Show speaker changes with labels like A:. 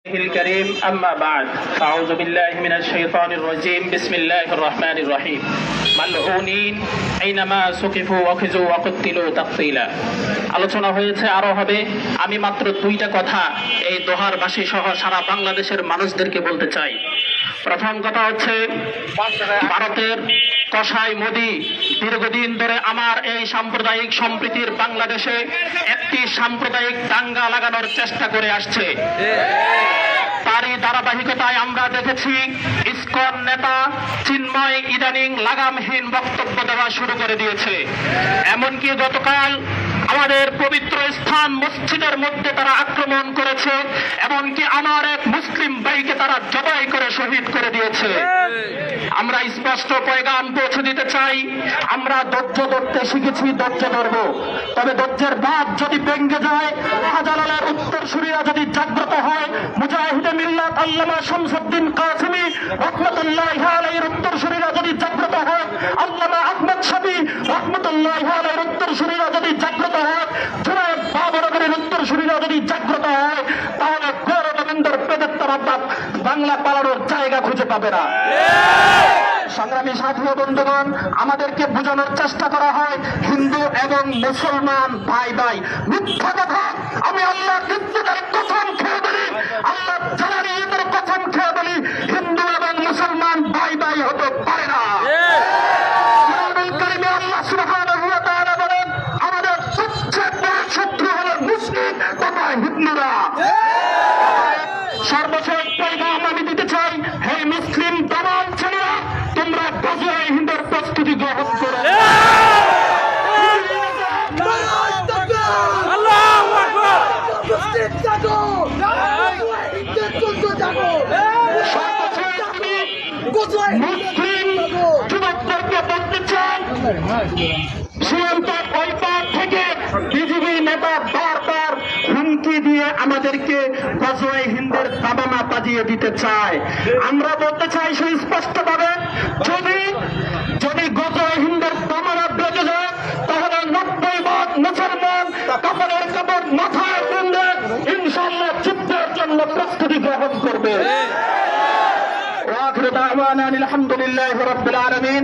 A: الكريم أما بعد أعوذ بالله من الشيطان الرجيم بسم الله الرحمن الرحيم ملعونين أينما سقفوا وخذوا وقتلوا تقتيلا আলোচনা হয়েছে আরো হবে আমি মাত্র দুইটা কথা এই দোহারবাসী সহ সারা বাংলাদেশের মানুষদেরকে বলতে চাই। প্রথম কথা হচ্ছে ভারতের কসাই মোদি দীর্ঘদিন ধরে আমার এই সাম্প্রদায়িক সম্প্রীতির বাংলাদেশে একটি সাম্প্রদায়িক দাঙ্গা লাগানোর চেষ্টা করে আসছে। তারই ধারাবাহিকতায় আমরা দেখেছি ইসকন নেতা চিন্ময় ইদানিং লাগামহীন বক্তব্য দেওয়া শুরু করে দিয়েছে। এমনকি গতকাল আমাদের পবিত্র স্থান মসজিদের মধ্যে তারা আক্রমণ করেছে, এমনকি আমার এক মুসলিম ভাইকে তারা জবাই করে শহীদ করে দিয়েছে। আমরা স্পষ্ট পয়গাম পৌঁছে দিতে চাই, আমরা ধৈর্য ধরতে শিখেছি, ধৈর্য ধরব। তবে ধৈর্যের বাঁধ যদি ভেঙে যায়, শাহজালালের উত্তরসূরিরা যদি জাগ্রত হয়, মুজাহিদে মিল্লাত আল্লামা শামসুদ্দিন কাসেমী রাহমাতুল্লাহি আলাইহির উত্তরসূরিরা যদি জাগ্রত হয়, আল্লামা আহমদ শফী রাহমাতুল্লাহি আলাইহির উত্তরসূরিরা যদি জাগ্রত হয়, জনাব বাবরগরের উত্তরসূরিরা যদি জাগ্রত হয়, তাহলে গৌরবেন্দ্র পেটের তারাবাদ বাংলা পালানোর জায়গা খুঁজে পাবে না। সংগ্রামী সাথী ও বন্ধুগণ, আমাদেরকে বোঝানোর চেষ্টা করা হয় হিন্দু এবং মুসলমান ভাই ভাই, মিথ্যা কথা। আমি আল্লাহর ইজ্জতের কসম খেয়ে বলি, আল্লাহ জালালি ঈদের কসম খেয়ে বলি, হিন্দু এবং মুসলমান ভাই ভাই হতে পারে না। কোরআনুল কারীমে আল্লাহ সুবহানাহু ওয়া তাআলা বলেন, আমাদের সবচেয়ে বড় শত্রু হলো মুসলিম তথা হিন্দুরা। সর্বশেষ পয়গাম আমি দিতে চাই, হে মুসলিম দামাল ছেলেরা, তোমরা গজওয়ে হিন্দের প্রস্তুতি গ্রহণ করো। মুসলিম যুবকদেরকে বলতে চাই, সীমান্ত ওই পার থেকে বিজেপি নেতা বারবার হুমকি দিয়ে আমাদেরকে গজওয়ে হিন্দের দাবানা বাজিয়ে দিতে চায়। আমরা বলতে চাই সুস্পষ্টভাবে, যদি গজওয়ে হিন্দের দাবানা বেজে যায়, তাহলে 90% মুসলমান কাপড়ের কাপড় মাথায় বেঁধে ইনশাআল্লাহ যুদ্ধের জন্য প্রস্তুতি গ্রহণ করবে। ওয়া আখিরু দাওয়ানা আলহামদুলিল্লাহি রাব্বিল আলামিন।